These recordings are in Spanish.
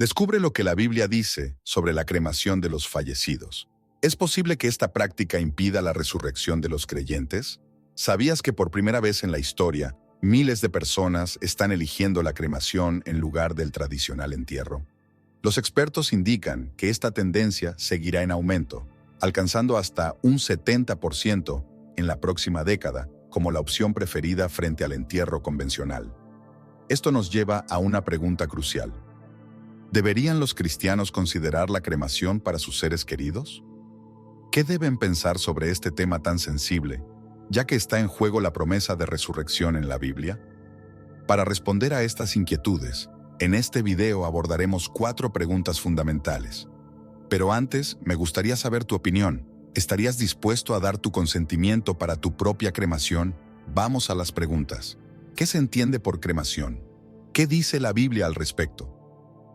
Descubre lo que la Biblia dice sobre la cremación de los fallecidos. ¿Es posible que esta práctica impida la resurrección de los creyentes? ¿Sabías que por primera vez en la historia, miles de personas están eligiendo la cremación en lugar del tradicional entierro? Los expertos indican que esta tendencia seguirá en aumento, alcanzando hasta un 70% en la próxima década como la opción preferida frente al entierro convencional. Esto nos lleva a una pregunta crucial. ¿Deberían los cristianos considerar la cremación para sus seres queridos? ¿Qué deben pensar sobre este tema tan sensible, ya que está en juego la promesa de resurrección en la Biblia? Para responder a estas inquietudes, en este video abordaremos 4 preguntas fundamentales. Pero antes, me gustaría saber tu opinión. ¿Estarías dispuesto a dar tu consentimiento para tu propia cremación? Vamos a las preguntas. ¿Qué se entiende por cremación? ¿Qué dice la Biblia al respecto?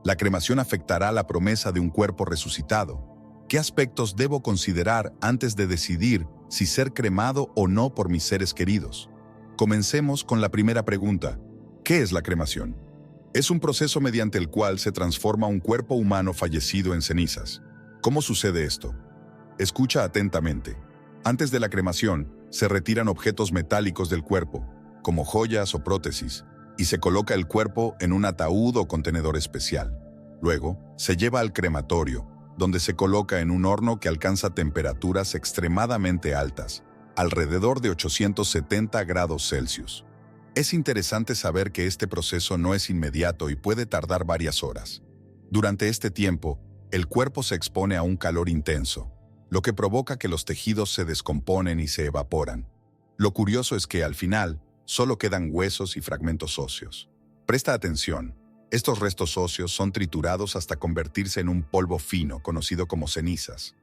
¿La cremación afectará la promesa de un cuerpo resucitado? ¿Qué aspectos debo considerar antes de decidir si ser cremado o no por mis seres queridos? Comencemos con la primera pregunta. ¿Qué es la cremación? Es un proceso mediante el cual se transforma un cuerpo humano fallecido en cenizas. ¿Cómo sucede esto? Escucha atentamente. Antes de la cremación, se retiran objetos metálicos del cuerpo, como joyas o prótesis, y se coloca el cuerpo en un ataúd o contenedor especial. Luego, se lleva al crematorio, donde se coloca en un horno que alcanza temperaturas extremadamente altas, alrededor de 870 grados Celsius. Es interesante saber que este proceso no es inmediato y puede tardar varias horas. Durante este tiempo, el cuerpo se expone a un calor intenso, lo que provoca que los tejidos se descomponen y se evaporan. Lo curioso es que, al final, solo quedan huesos y fragmentos óseos. Presta atención. Estos restos óseos son triturados hasta convertirse en un polvo fino, conocido como cenizas.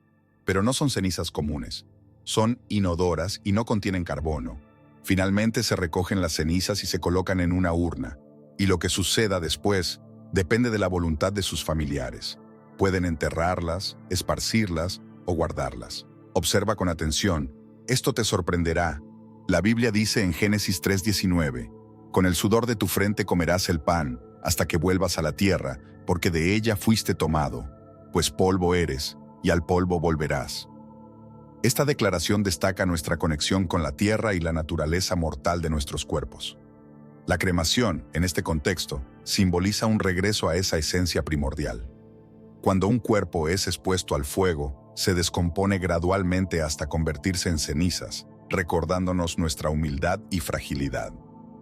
Pero no son cenizas comunes. Son inodoras y no contienen carbono. Finalmente se recogen las cenizas y se colocan en una urna. Y lo que suceda después depende de la voluntad de sus familiares. Pueden enterrarlas, esparcirlas o guardarlas. Observa con atención. Esto te sorprenderá. La Biblia dice en Génesis 3:19, «Con el sudor de tu frente comerás el pan, hasta que vuelvas a la tierra, porque de ella fuiste tomado, pues polvo eres, y al polvo volverás». Esta declaración destaca nuestra conexión con la tierra y la naturaleza mortal de nuestros cuerpos. La cremación, en este contexto, simboliza un regreso a esa esencia primordial. Cuando un cuerpo es expuesto al fuego, se descompone gradualmente hasta convertirse en cenizas, recordándonos nuestra humildad y fragilidad.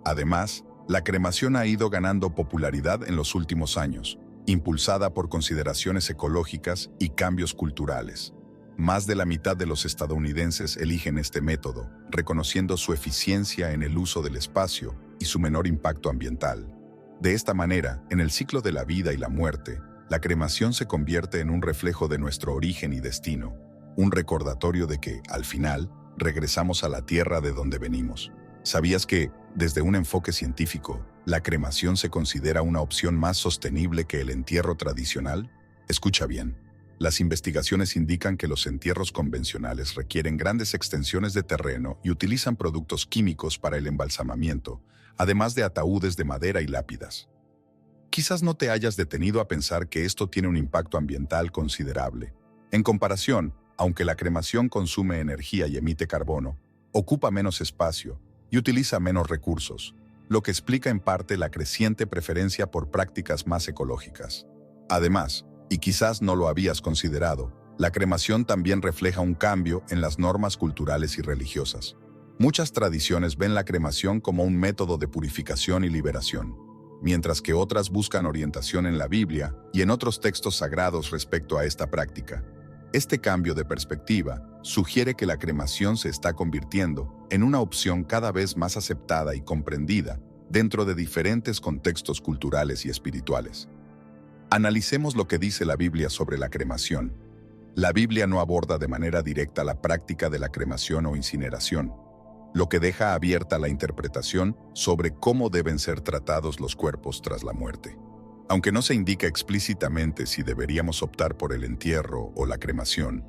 Además, la cremación ha ido ganando popularidad en los últimos años, impulsada por consideraciones ecológicas y cambios culturales. Más de la mitad de los estadounidenses eligen este método, reconociendo su eficiencia en el uso del espacio y su menor impacto ambiental. De esta manera, en el ciclo de la vida y la muerte, la cremación se convierte en un reflejo de nuestro origen y destino, un recordatorio de que, al final, regresamos a la tierra de donde venimos. ¿Sabías que, desde un enfoque científico, la cremación se considera una opción más sostenible que el entierro tradicional? Escucha bien. Las investigaciones indican que los entierros convencionales requieren grandes extensiones de terreno y utilizan productos químicos para el embalsamamiento, además de ataúdes de madera y lápidas. Quizás no te hayas detenido a pensar que esto tiene un impacto ambiental considerable. En comparación, aunque la cremación consume energía y emite carbono, ocupa menos espacio y utiliza menos recursos, lo que explica en parte la creciente preferencia por prácticas más ecológicas. Además, y quizás no lo habías considerado, la cremación también refleja un cambio en las normas culturales y religiosas. Muchas tradiciones ven la cremación como un método de purificación y liberación, mientras que otras buscan orientación en la Biblia y en otros textos sagrados respecto a esta práctica. Este cambio de perspectiva sugiere que la cremación se está convirtiendo en una opción cada vez más aceptada y comprendida dentro de diferentes contextos culturales y espirituales. Analicemos lo que dice la Biblia sobre la cremación. La Biblia no aborda de manera directa la práctica de la cremación o incineración, lo que deja abierta la interpretación sobre cómo deben ser tratados los cuerpos tras la muerte. Aunque no se indica explícitamente si deberíamos optar por el entierro o la cremación,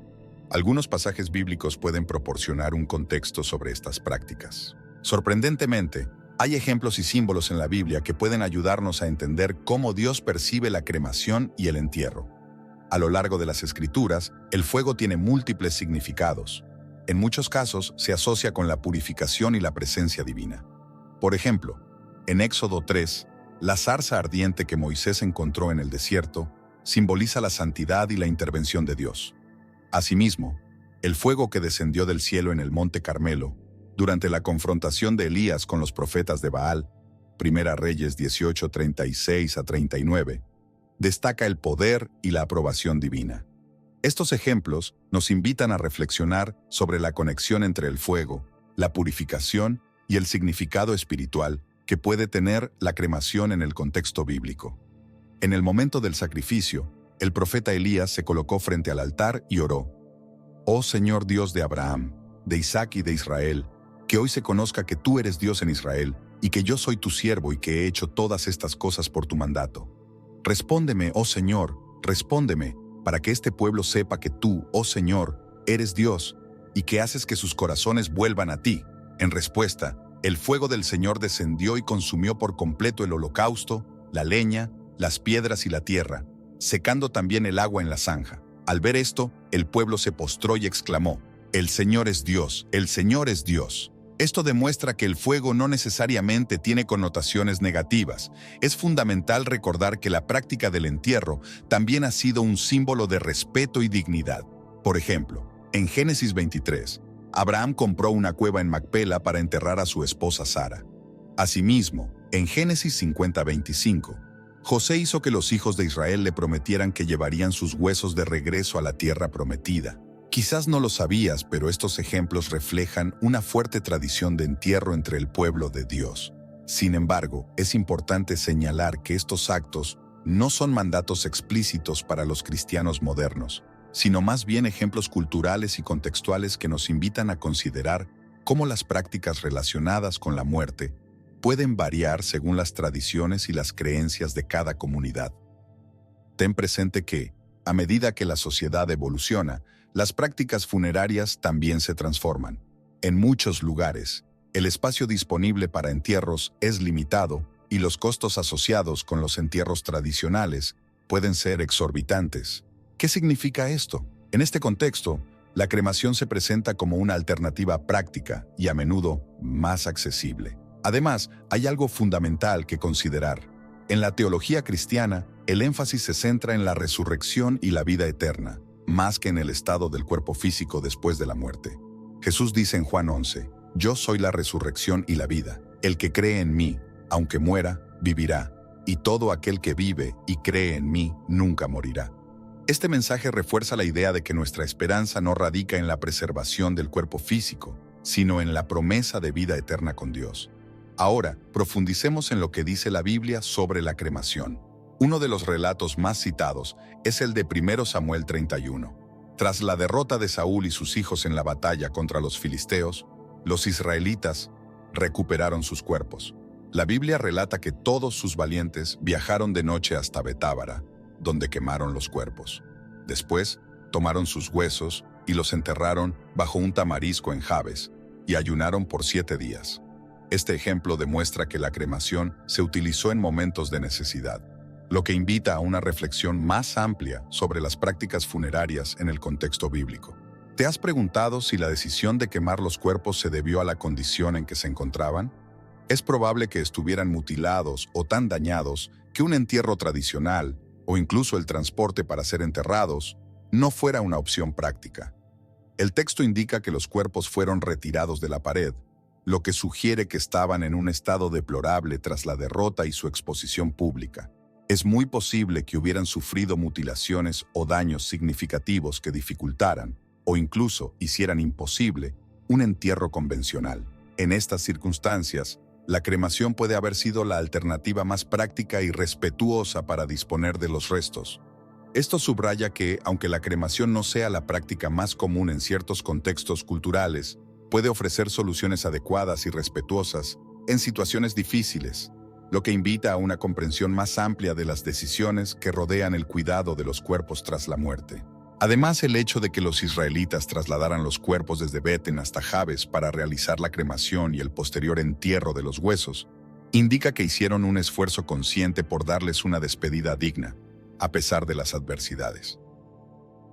algunos pasajes bíblicos pueden proporcionar un contexto sobre estas prácticas. Sorprendentemente, Hay ejemplos y símbolos en la Biblia que pueden ayudarnos a entender cómo Dios percibe la cremación y el entierro. A lo largo de las Escrituras, el fuego tiene múltiples significados. En muchos casos se asocia con la purificación y la presencia divina. Por ejemplo, en Éxodo 3, la zarza ardiente que Moisés encontró en el desierto simboliza la santidad y la intervención de Dios. Asimismo, el fuego que descendió del cielo en el monte Carmelo, durante la confrontación de Elías con los profetas de Baal, Primera Reyes 18, 36 a 39, destaca el poder y la aprobación divina. Estos ejemplos nos invitan a reflexionar sobre la conexión entre el fuego, la purificación y el significado espiritual que puede tener la cremación en el contexto bíblico. En el momento del sacrificio, el profeta Elías se colocó frente al altar y oró: «Oh Señor Dios de Abraham, de Isaac y de Israel, que hoy se conozca que tú eres Dios en Israel y que yo soy tu siervo y que he hecho todas estas cosas por tu mandato. Respóndeme, oh Señor, respóndeme, para que este pueblo sepa que tú, oh Señor, eres Dios y que haces que sus corazones vuelvan a ti». En respuesta, el fuego del Señor descendió y consumió por completo el holocausto, la leña, las piedras y la tierra, secando también el agua en la zanja. Al ver esto, el pueblo se postró y exclamó: «El Señor es Dios, el Señor es Dios». Esto demuestra que el fuego no necesariamente tiene connotaciones negativas. Es fundamental recordar que la práctica del entierro también ha sido un símbolo de respeto y dignidad. Por ejemplo, en Génesis 23, Abraham compró una cueva en Macpela para enterrar a su esposa Sara. Asimismo, en Génesis 50:25, José hizo que los hijos de Israel le prometieran que llevarían sus huesos de regreso a la tierra prometida. Quizás no lo sabías, pero estos ejemplos reflejan una fuerte tradición de entierro entre el pueblo de Dios. Sin embargo, es importante señalar que estos actos no son mandatos explícitos para los cristianos modernos, sino más bien ejemplos culturales y contextuales que nos invitan a considerar cómo las prácticas relacionadas con la muerte pueden variar según las tradiciones y las creencias de cada comunidad. Ten presente que, a medida que la sociedad evoluciona, las prácticas funerarias también se transforman. En muchos lugares, el espacio disponible para entierros es limitado y los costos asociados con los entierros tradicionales pueden ser exorbitantes. ¿Qué significa esto? En este contexto, la cremación se presenta como una alternativa práctica y a menudo más accesible. Además, hay algo fundamental que considerar. En la teología cristiana, el énfasis se centra en la resurrección y la vida eterna, más que en el estado del cuerpo físico después de la muerte. Jesús dice en Juan 11, «Yo soy la resurrección y la vida. El que cree en mí, aunque muera, vivirá, y todo aquel que vive y cree en mí nunca morirá». Este mensaje refuerza la idea de que nuestra esperanza no radica en la preservación del cuerpo físico, sino en la promesa de vida eterna con Dios. Ahora, profundicemos en lo que dice la Biblia sobre la cremación. Uno de los relatos más citados es el de 1 Samuel 31. Tras la derrota de Saúl y sus hijos en la batalla contra los filisteos, los israelitas recuperaron sus cuerpos. La Biblia relata que todos sus valientes viajaron de noche hasta Betábara, donde quemaron los cuerpos. Después, tomaron sus huesos y los enterraron bajo un tamarisco en Jabes, y ayunaron por 7 días. Este ejemplo demuestra que la cremación se utilizó en momentos de necesidad, lo que invita a una reflexión más amplia sobre las prácticas funerarias en el contexto bíblico. ¿Te has preguntado si la decisión de quemar los cuerpos se debió a la condición en que se encontraban? Es probable que estuvieran mutilados o tan dañados que un entierro tradicional, o incluso el transporte para ser enterrados, no fuera una opción práctica. El texto indica que los cuerpos fueron retirados de la pared, lo que sugiere que estaban en un estado deplorable tras la derrota y su exposición pública. Es muy posible que hubieran sufrido mutilaciones o daños significativos que dificultaran, o incluso hicieran imposible, un entierro convencional. En estas circunstancias, la cremación puede haber sido la alternativa más práctica y respetuosa para disponer de los restos. Esto subraya que, aunque la cremación no sea la práctica más común en ciertos contextos culturales, puede ofrecer soluciones adecuadas y respetuosas en situaciones difíciles, lo que invita a una comprensión más amplia de las decisiones que rodean el cuidado de los cuerpos tras la muerte. Además, el hecho de que los israelitas trasladaran los cuerpos desde Betén hasta Jabes para realizar la cremación y el posterior entierro de los huesos indica que hicieron un esfuerzo consciente por darles una despedida digna, a pesar de las adversidades.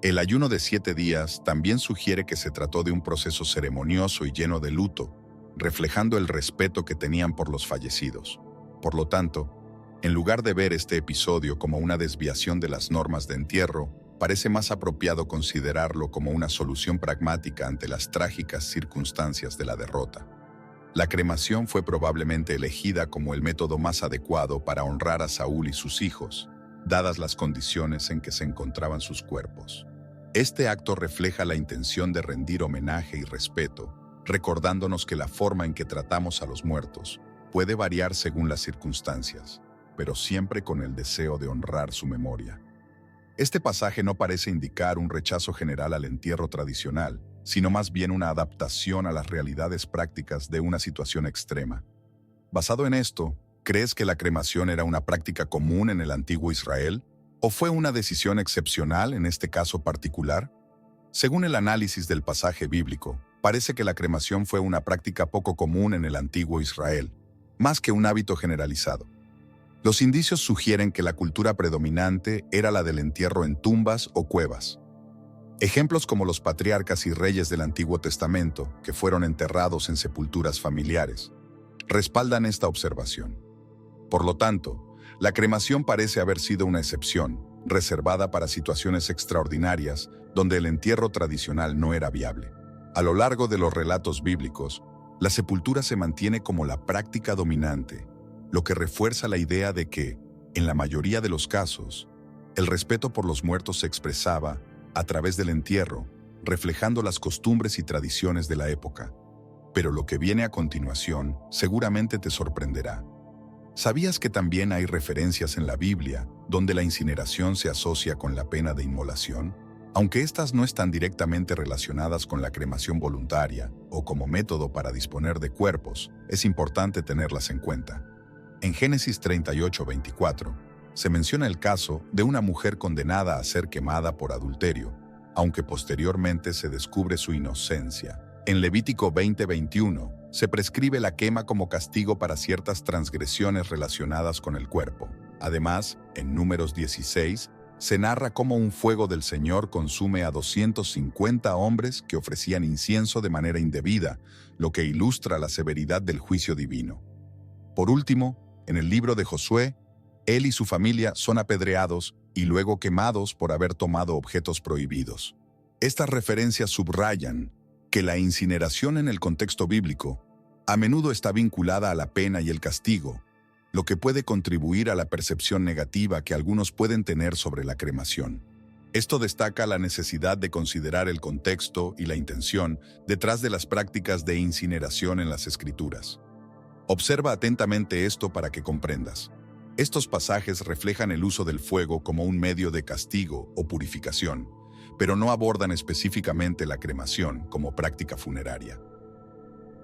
El ayuno de 7 días también sugiere que se trató de un proceso ceremonioso y lleno de luto, reflejando el respeto que tenían por los fallecidos. Por lo tanto, en lugar de ver este episodio como una desviación de las normas de entierro, parece más apropiado considerarlo como una solución pragmática ante las trágicas circunstancias de la derrota. La cremación fue probablemente elegida como el método más adecuado para honrar a Saúl y sus hijos, dadas las condiciones en que se encontraban sus cuerpos. Este acto refleja la intención de rendir homenaje y respeto, recordándonos que la forma en que tratamos a los muertos puede variar según las circunstancias, pero siempre con el deseo de honrar su memoria. Este pasaje no parece indicar un rechazo general al entierro tradicional, sino más bien una adaptación a las realidades prácticas de una situación extrema. Basado en esto, ¿crees que la cremación era una práctica común en el antiguo Israel? ¿O fue una decisión excepcional en este caso particular? Según el análisis del pasaje bíblico, parece que la cremación fue una práctica poco común en el antiguo Israel, más que un hábito generalizado. Los indicios sugieren que la cultura predominante era la del entierro en tumbas o cuevas. Ejemplos como los patriarcas y reyes del Antiguo Testamento, que fueron enterrados en sepulturas familiares, respaldan esta observación. Por lo tanto, la cremación parece haber sido una excepción, reservada para situaciones extraordinarias donde el entierro tradicional no era viable. A lo largo de los relatos bíblicos, la sepultura se mantiene como la práctica dominante, lo que refuerza la idea de que, en la mayoría de los casos, el respeto por los muertos se expresaba a través del entierro, reflejando las costumbres y tradiciones de la época. Pero lo que viene a continuación seguramente te sorprenderá. ¿Sabías que también hay referencias en la Biblia donde la incineración se asocia con la pena de inmolación? Aunque estas no están directamente relacionadas con la cremación voluntaria o como método para disponer de cuerpos, es importante tenerlas en cuenta. En Génesis 38:24, se menciona el caso de una mujer condenada a ser quemada por adulterio, aunque posteriormente se descubre su inocencia. En Levítico 20:21, se prescribe la quema como castigo para ciertas transgresiones relacionadas con el cuerpo. Además, en Números 16, se narra cómo un fuego del Señor consume a 250 hombres que ofrecían incienso de manera indebida, lo que ilustra la severidad del juicio divino. Por último, en el libro de Josué, él y su familia son apedreados y luego quemados por haber tomado objetos prohibidos. Estas referencias subrayan que la incineración en el contexto bíblico a menudo está vinculada a la pena y el castigo, lo que puede contribuir a la percepción negativa que algunos pueden tener sobre la cremación. Esto destaca la necesidad de considerar el contexto y la intención detrás de las prácticas de incineración en las Escrituras. Observa atentamente esto para que comprendas. Estos pasajes reflejan el uso del fuego como un medio de castigo o purificación, pero no abordan específicamente la cremación como práctica funeraria.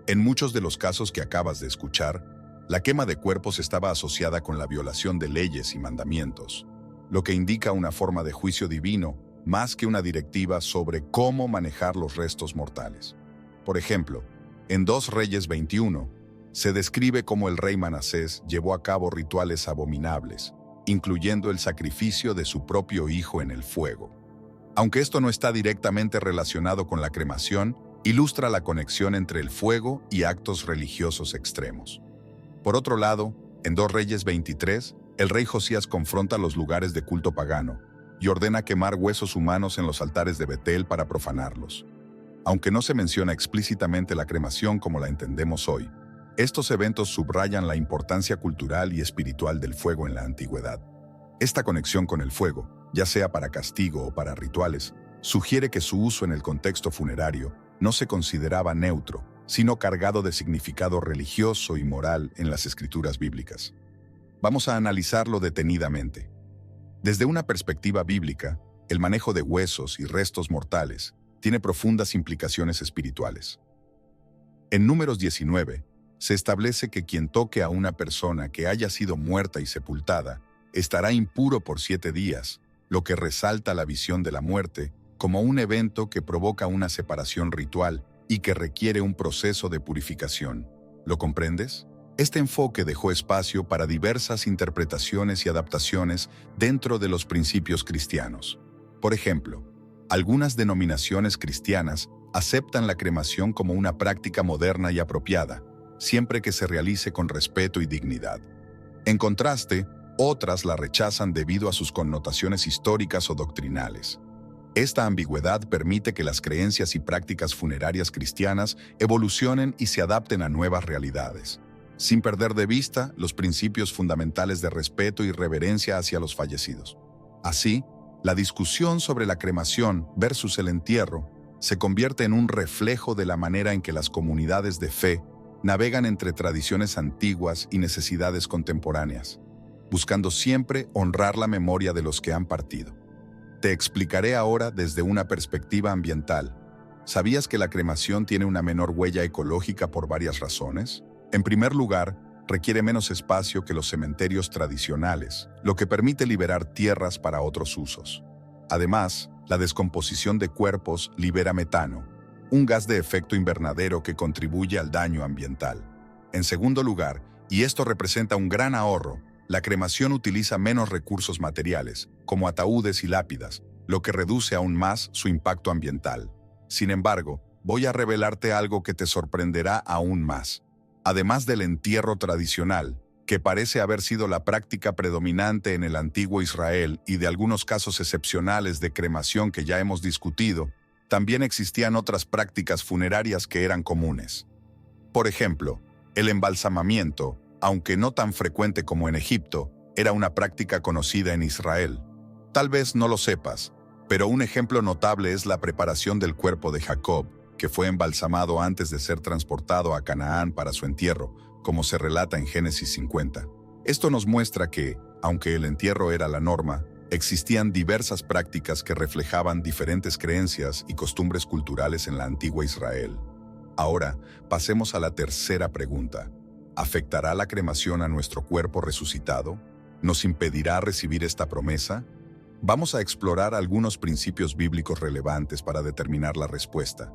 En muchos de los casos que acabas de escuchar, la quema de cuerpos estaba asociada con la violación de leyes y mandamientos, lo que indica una forma de juicio divino más que una directiva sobre cómo manejar los restos mortales. Por ejemplo, en 2 Reyes 21, se describe cómo el rey Manasés llevó a cabo rituales abominables, incluyendo el sacrificio de su propio hijo en el fuego. Aunque esto no está directamente relacionado con la cremación, ilustra la conexión entre el fuego y actos religiosos extremos. Por otro lado, en 2 Reyes 23, el rey Josías confronta los lugares de culto pagano y ordena quemar huesos humanos en los altares de Betel para profanarlos. Aunque no se menciona explícitamente la cremación como la entendemos hoy, estos eventos subrayan la importancia cultural y espiritual del fuego en la antigüedad. Esta conexión con el fuego, ya sea para castigo o para rituales, sugiere que su uso en el contexto funerario no se consideraba neutro, sino cargado de significado religioso y moral en las escrituras bíblicas. Vamos a analizarlo detenidamente. Desde una perspectiva bíblica, el manejo de huesos y restos mortales tiene profundas implicaciones espirituales. En Números 19, se establece que quien toque a una persona que haya sido muerta y sepultada estará impuro por 7 días, lo que resalta la visión de la muerte como un evento que provoca una separación ritual y que requiere un proceso de purificación. ¿Lo comprendes? Este enfoque dejó espacio para diversas interpretaciones y adaptaciones dentro de los principios cristianos. Por ejemplo, algunas denominaciones cristianas aceptan la cremación como una práctica moderna y apropiada, siempre que se realice con respeto y dignidad. En contraste, otras la rechazan debido a sus connotaciones históricas o doctrinales. Esta ambigüedad permite que las creencias y prácticas funerarias cristianas evolucionen y se adapten a nuevas realidades, sin perder de vista los principios fundamentales de respeto y reverencia hacia los fallecidos. Así, la discusión sobre la cremación versus el entierro se convierte en un reflejo de la manera en que las comunidades de fe navegan entre tradiciones antiguas y necesidades contemporáneas, buscando siempre honrar la memoria de los que han partido. Te explicaré ahora desde una perspectiva ambiental. ¿Sabías que la cremación tiene una menor huella ecológica por varias razones? En primer lugar, requiere menos espacio que los cementerios tradicionales, lo que permite liberar tierras para otros usos. Además, la descomposición de cuerpos libera metano, un gas de efecto invernadero que contribuye al daño ambiental. En segundo lugar, y esto representa un gran ahorro, la cremación utiliza menos recursos materiales, como ataúdes y lápidas, lo que reduce aún más su impacto ambiental. Sin embargo, voy a revelarte algo que te sorprenderá aún más. Además del entierro tradicional, que parece haber sido la práctica predominante en el antiguo Israel y de algunos casos excepcionales de cremación que ya hemos discutido, también existían otras prácticas funerarias que eran comunes. Por ejemplo, el embalsamamiento, aunque no tan frecuente como en Egipto, era una práctica conocida en Israel. Tal vez no lo sepas, pero un ejemplo notable es la preparación del cuerpo de Jacob, que fue embalsamado antes de ser transportado a Canaán para su entierro, como se relata en Génesis 50. Esto nos muestra que, aunque el entierro era la norma, existían diversas prácticas que reflejaban diferentes creencias y costumbres culturales en la antigua Israel. Ahora, pasemos a la tercera pregunta. ¿Afectará la cremación a nuestro cuerpo resucitado? ¿Nos impedirá recibir esta promesa? Vamos a explorar algunos principios bíblicos relevantes para determinar la respuesta.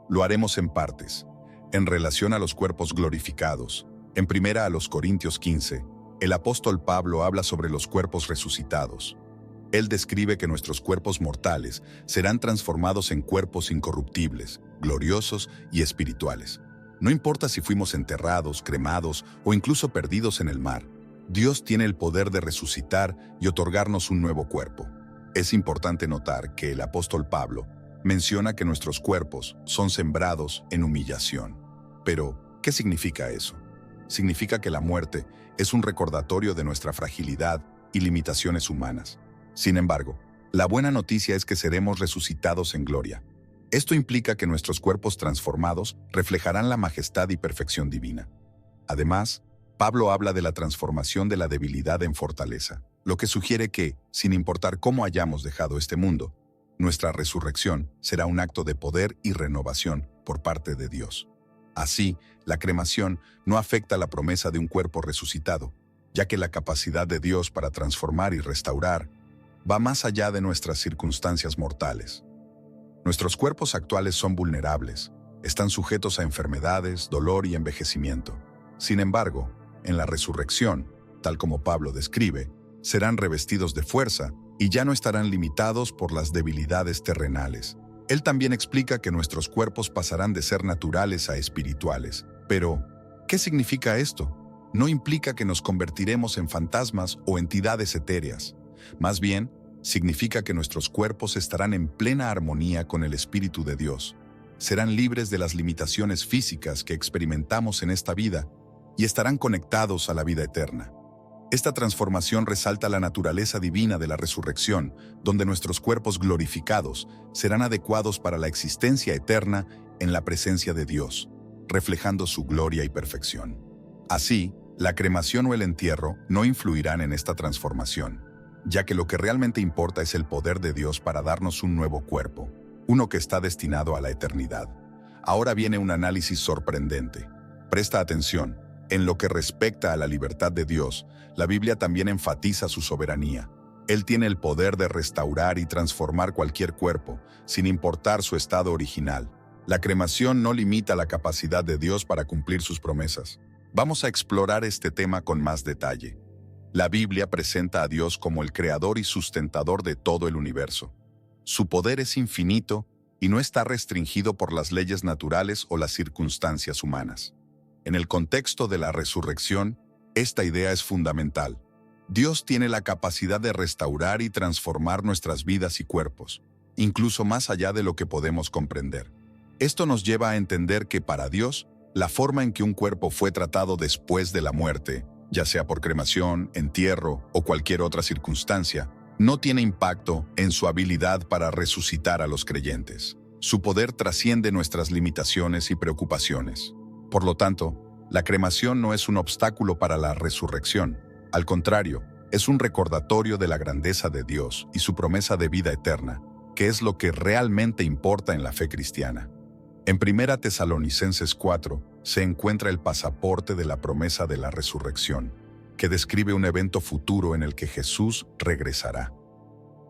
Lo haremos en partes. En relación a los cuerpos glorificados, en 1 Corintios 15, el apóstol Pablo habla sobre los cuerpos resucitados. Él describe que nuestros cuerpos mortales serán transformados en cuerpos incorruptibles, gloriosos y espirituales. No importa si fuimos enterrados, cremados o incluso perdidos en el mar, Dios tiene el poder de resucitar y otorgarnos un nuevo cuerpo. Es importante notar que el apóstol Pablo menciona que nuestros cuerpos son sembrados en humillación. Pero, ¿qué significa eso? Significa que la muerte es un recordatorio de nuestra fragilidad y limitaciones humanas. Sin embargo, la buena noticia es que seremos resucitados en gloria. Esto implica que nuestros cuerpos transformados reflejarán la majestad y perfección divina. Además, Pablo habla de la transformación de la debilidad en fortaleza, lo que sugiere que, sin importar cómo hayamos dejado este mundo, nuestra resurrección será un acto de poder y renovación por parte de Dios. Así, la cremación no afecta la promesa de un cuerpo resucitado, ya que la capacidad de Dios para transformar y restaurar va más allá de nuestras circunstancias mortales. Nuestros cuerpos actuales son vulnerables, están sujetos a enfermedades, dolor y envejecimiento. Sin embargo, en la resurrección, tal como Pablo describe, serán revestidos de fuerza y ya no estarán limitados por las debilidades terrenales. Él también explica que nuestros cuerpos pasarán de ser naturales a espirituales. Pero, ¿qué significa esto? No implica que nos convertiremos en fantasmas o entidades etéreas. Más bien, significa que nuestros cuerpos estarán en plena armonía con el Espíritu de Dios. Serán libres de las limitaciones físicas que experimentamos en esta vida y estarán conectados a la vida eterna. Esta transformación resalta la naturaleza divina de la resurrección, donde nuestros cuerpos glorificados serán adecuados para la existencia eterna en la presencia de Dios, reflejando su gloria y perfección. Así, la cremación o el entierro no influirán en esta transformación, ya que lo que realmente importa es el poder de Dios para darnos un nuevo cuerpo, uno que está destinado a la eternidad. Ahora viene un análisis sorprendente. Presta atención. En lo que respecta a la libertad de Dios, la Biblia también enfatiza su soberanía. Él tiene el poder de restaurar y transformar cualquier cuerpo, sin importar su estado original. La cremación no limita la capacidad de Dios para cumplir sus promesas. Vamos a explorar este tema con más detalle. La Biblia presenta a Dios como el creador y sustentador de todo el universo. Su poder es infinito y no está restringido por las leyes naturales o las circunstancias humanas. En el contexto de la resurrección, esta idea es fundamental. Dios tiene la capacidad de restaurar y transformar nuestras vidas y cuerpos, incluso más allá de lo que podemos comprender. Esto nos lleva a entender que para Dios, la forma en que un cuerpo fue tratado después de la muerte, ya sea por cremación, entierro o cualquier otra circunstancia, no tiene impacto en su habilidad para resucitar a los creyentes. Su poder trasciende nuestras limitaciones y preocupaciones. Por lo tanto, la cremación no es un obstáculo para la resurrección. Al contrario, es un recordatorio de la grandeza de Dios y su promesa de vida eterna, que es lo que realmente importa en la fe cristiana. En 1 Tesalonicenses 4 se encuentra el pasaporte de la promesa de la resurrección, que describe un evento futuro en el que Jesús regresará.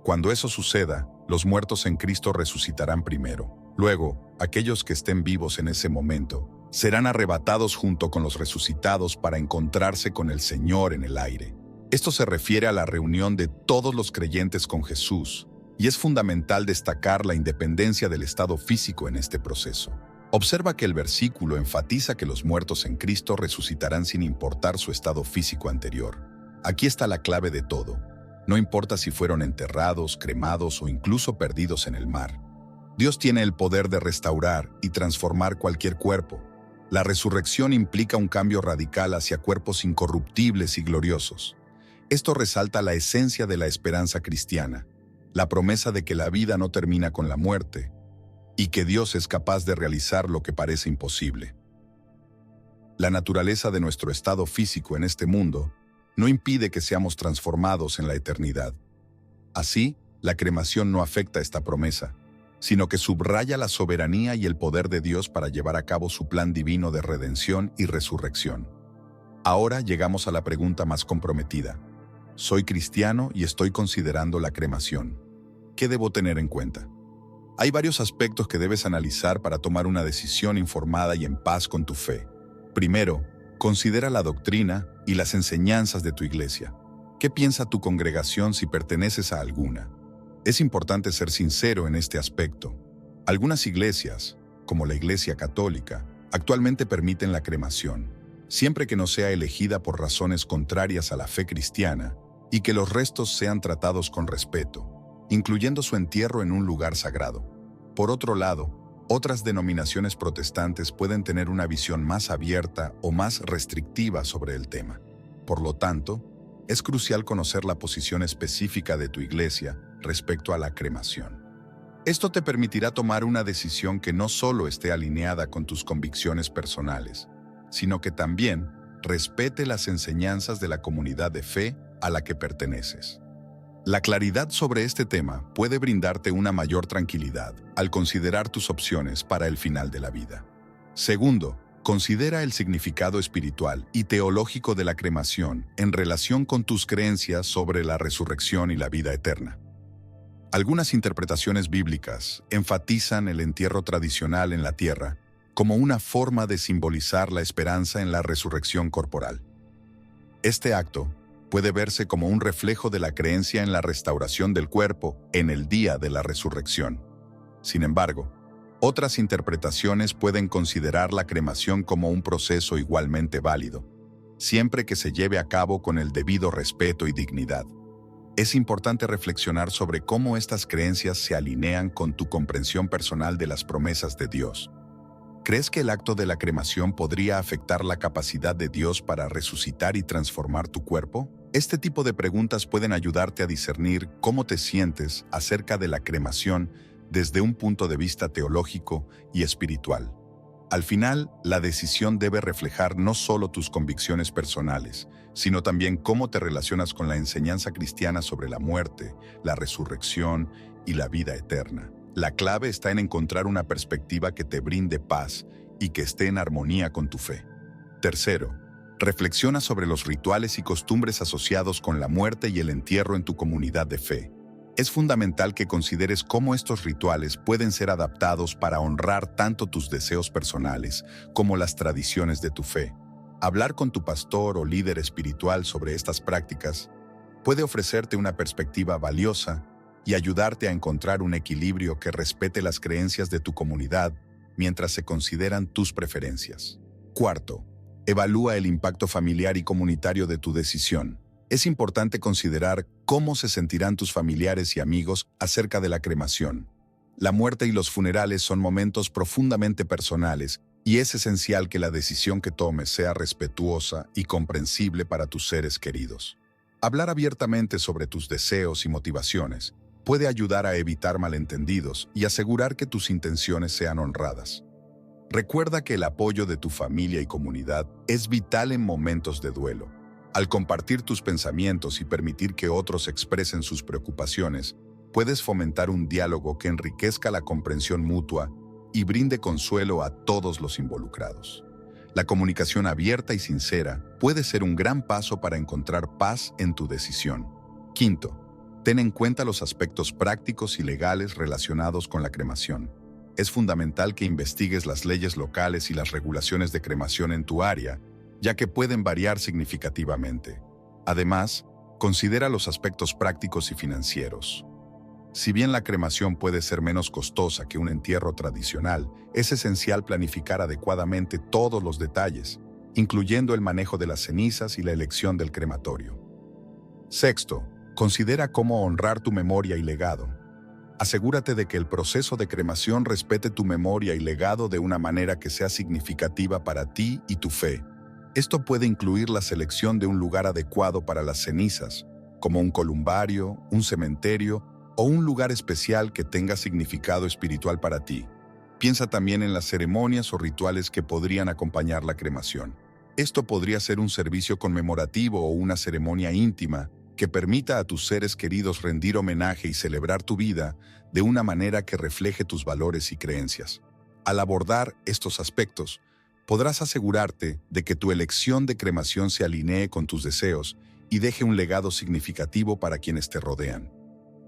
Cuando eso suceda, los muertos en Cristo resucitarán primero. Luego, aquellos que estén vivos en ese momento serán arrebatados junto con los resucitados para encontrarse con el Señor en el aire. Esto se refiere a la reunión de todos los creyentes con Jesús, y es fundamental destacar la independencia del estado físico en este proceso. Observa que el versículo enfatiza que los muertos en Cristo resucitarán sin importar su estado físico anterior. Aquí está la clave de todo. No importa si fueron enterrados, cremados o incluso perdidos en el mar. Dios tiene el poder de restaurar y transformar cualquier cuerpo. La resurrección implica un cambio radical hacia cuerpos incorruptibles y gloriosos. Esto resalta la esencia de la esperanza cristiana, la promesa de que la vida no termina con la muerte y que Dios es capaz de realizar lo que parece imposible. La naturaleza de nuestro estado físico en este mundo no impide que seamos transformados en la eternidad. Así, la cremación no afecta esta promesa, sino que subraya la soberanía y el poder de Dios para llevar a cabo su plan divino de redención y resurrección. Ahora llegamos a la pregunta más comprometida. Soy cristiano y estoy considerando la cremación. ¿Qué debo tener en cuenta? Hay varios aspectos que debes analizar para tomar una decisión informada y en paz con tu fe. Primero, considera la doctrina y las enseñanzas de tu iglesia. ¿Qué piensa tu congregación si perteneces a alguna? Es importante ser sincero en este aspecto. Algunas iglesias, como la Iglesia Católica, actualmente permiten la cremación, siempre que no sea elegida por razones contrarias a la fe cristiana y que los restos sean tratados con respeto, incluyendo su entierro en un lugar sagrado. Por otro lado, otras denominaciones protestantes pueden tener una visión más abierta o más restrictiva sobre el tema. Por lo tanto, es crucial conocer la posición específica de tu iglesia respecto a la cremación. Esto te permitirá tomar una decisión que no solo esté alineada con tus convicciones personales, sino que también respete las enseñanzas de la comunidad de fe a la que perteneces. La claridad sobre este tema puede brindarte una mayor tranquilidad al considerar tus opciones para el final de la vida. Segundo, considera el significado espiritual y teológico de la cremación en relación con tus creencias sobre la resurrección y la vida eterna. Algunas interpretaciones bíblicas enfatizan el entierro tradicional en la tierra como una forma de simbolizar la esperanza en la resurrección corporal. Este acto puede verse como un reflejo de la creencia en la restauración del cuerpo en el día de la resurrección. Sin embargo, otras interpretaciones pueden considerar la cremación como un proceso igualmente válido, siempre que se lleve a cabo con el debido respeto y dignidad. Es importante reflexionar sobre cómo estas creencias se alinean con tu comprensión personal de las promesas de Dios. ¿Crees que el acto de la cremación podría afectar la capacidad de Dios para resucitar y transformar tu cuerpo? Este tipo de preguntas pueden ayudarte a discernir cómo te sientes acerca de la cremación desde un punto de vista teológico y espiritual. Al final, la decisión debe reflejar no solo tus convicciones personales, sino también cómo te relacionas con la enseñanza cristiana sobre la muerte, la resurrección y la vida eterna. La clave está en encontrar una perspectiva que te brinde paz y que esté en armonía con tu fe. Tercero, reflexiona sobre los rituales y costumbres asociados con la muerte y el entierro en tu comunidad de fe. Es fundamental que consideres cómo estos rituales pueden ser adaptados para honrar tanto tus deseos personales como las tradiciones de tu fe. Hablar con tu pastor o líder espiritual sobre estas prácticas puede ofrecerte una perspectiva valiosa y ayudarte a encontrar un equilibrio que respete las creencias de tu comunidad mientras se consideran tus preferencias. Cuarto, evalúa el impacto familiar y comunitario de tu decisión. Es importante considerar cómo se sentirán tus familiares y amigos acerca de la cremación. La muerte y los funerales son momentos profundamente personales y es esencial que la decisión que tomes sea respetuosa y comprensible para tus seres queridos. Hablar abiertamente sobre tus deseos y motivaciones puede ayudar a evitar malentendidos y asegurar que tus intenciones sean honradas. Recuerda que el apoyo de tu familia y comunidad es vital en momentos de duelo. Al compartir tus pensamientos y permitir que otros expresen sus preocupaciones, puedes fomentar un diálogo que enriquezca la comprensión mutua y brinde consuelo a todos los involucrados. La comunicación abierta y sincera puede ser un gran paso para encontrar paz en tu decisión. Quinto, ten en cuenta los aspectos prácticos y legales relacionados con la cremación. Es fundamental que investigues las leyes locales y las regulaciones de cremación en tu área, ya que pueden variar significativamente. Además, considera los aspectos prácticos y financieros. Si bien la cremación puede ser menos costosa que un entierro tradicional, es esencial planificar adecuadamente todos los detalles, incluyendo el manejo de las cenizas y la elección del crematorio. Sexto, considera cómo honrar tu memoria y legado. Asegúrate de que el proceso de cremación respete tu memoria y legado de una manera que sea significativa para ti y tu fe. Esto puede incluir la selección de un lugar adecuado para las cenizas, como un columbario, un cementerio o un lugar especial que tenga significado espiritual para ti. Piensa también en las ceremonias o rituales que podrían acompañar la cremación. Esto podría ser un servicio conmemorativo o una ceremonia íntima que permita a tus seres queridos rendir homenaje y celebrar tu vida de una manera que refleje tus valores y creencias. Al abordar estos aspectos, podrás asegurarte de que tu elección de cremación se alinee con tus deseos y deje un legado significativo para quienes te rodean.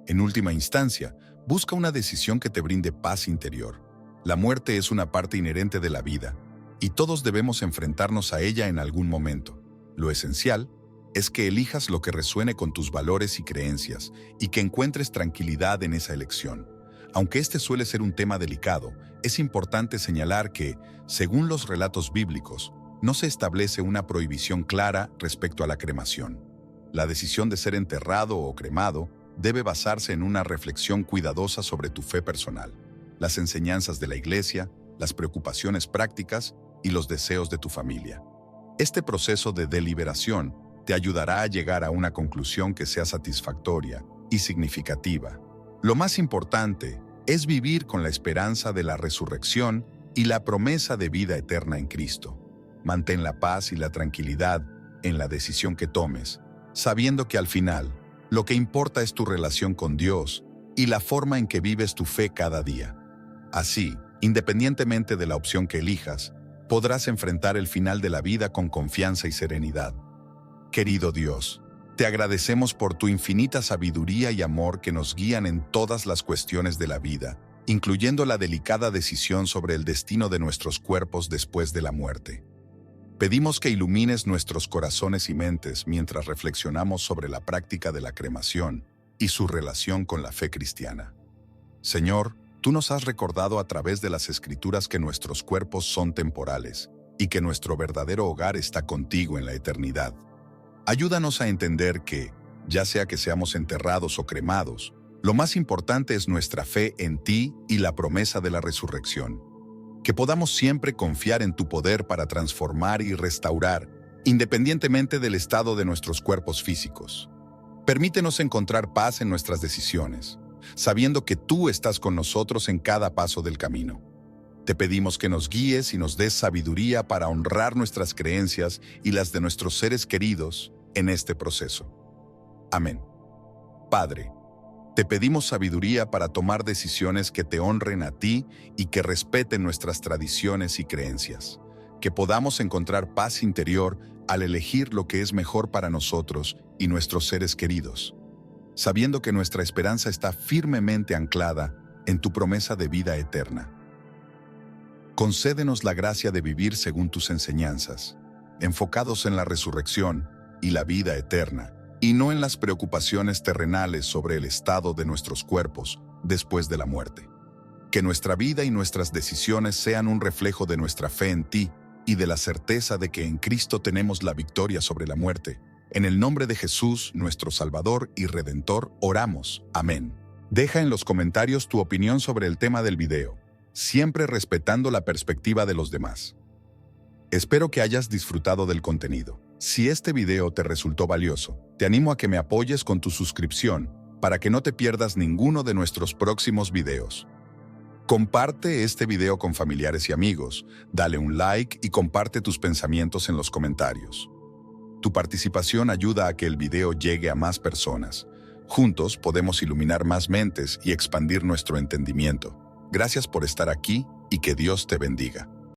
En última instancia, busca una decisión que te brinde paz interior. La muerte es una parte inherente de la vida, y todos debemos enfrentarnos a ella en algún momento. Lo esencial es que elijas lo que resuene con tus valores y creencias y que encuentres tranquilidad en esa elección. Aunque este suele ser un tema delicado, es importante señalar que, según los relatos bíblicos, no se establece una prohibición clara respecto a la cremación. La decisión de ser enterrado o cremado debe basarse en una reflexión cuidadosa sobre tu fe personal, las enseñanzas de la Iglesia, las preocupaciones prácticas y los deseos de tu familia. Este proceso de deliberación te ayudará a llegar a una conclusión que sea satisfactoria y significativa. Lo más importante es vivir con la esperanza de la resurrección y la promesa de vida eterna en Cristo. Mantén la paz y la tranquilidad en la decisión que tomes, sabiendo que al final, lo que importa es tu relación con Dios y la forma en que vives tu fe cada día. Así, independientemente de la opción que elijas, podrás enfrentar el final de la vida con confianza y serenidad. Querido Dios, te agradecemos por tu infinita sabiduría y amor que nos guían en todas las cuestiones de la vida, incluyendo la delicada decisión sobre el destino de nuestros cuerpos después de la muerte. Pedimos que ilumines nuestros corazones y mentes mientras reflexionamos sobre la práctica de la cremación y su relación con la fe cristiana. Señor, tú nos has recordado a través de las Escrituras que nuestros cuerpos son temporales y que nuestro verdadero hogar está contigo en la eternidad. Ayúdanos a entender que, ya sea que seamos enterrados o cremados, lo más importante es nuestra fe en ti y la promesa de la resurrección. Que podamos siempre confiar en tu poder para transformar y restaurar, independientemente del estado de nuestros cuerpos físicos. Permítenos encontrar paz en nuestras decisiones, sabiendo que tú estás con nosotros en cada paso del camino. Te pedimos que nos guíes y nos des sabiduría para honrar nuestras creencias y las de nuestros seres queridos en este proceso. Amén. Padre, te pedimos sabiduría para tomar decisiones que te honren a ti y que respeten nuestras tradiciones y creencias. Que podamos encontrar paz interior al elegir lo que es mejor para nosotros y nuestros seres queridos, sabiendo que nuestra esperanza está firmemente anclada en tu promesa de vida eterna. Concédenos la gracia de vivir según tus enseñanzas, enfocados en la resurrección y la vida eterna, y no en las preocupaciones terrenales sobre el estado de nuestros cuerpos después de la muerte. Que nuestra vida y nuestras decisiones sean un reflejo de nuestra fe en ti y de la certeza de que en Cristo tenemos la victoria sobre la muerte. En el nombre de Jesús, nuestro Salvador y Redentor, oramos. Amén. Deja en los comentarios tu opinión sobre el tema del video, siempre respetando la perspectiva de los demás. Espero que hayas disfrutado del contenido. Si este video te resultó valioso, te animo a que me apoyes con tu suscripción para que no te pierdas ninguno de nuestros próximos videos. Comparte este video con familiares y amigos, dale un like y comparte tus pensamientos en los comentarios. Tu participación ayuda a que el video llegue a más personas. Juntos podemos iluminar más mentes y expandir nuestro entendimiento. Gracias por estar aquí y que Dios te bendiga.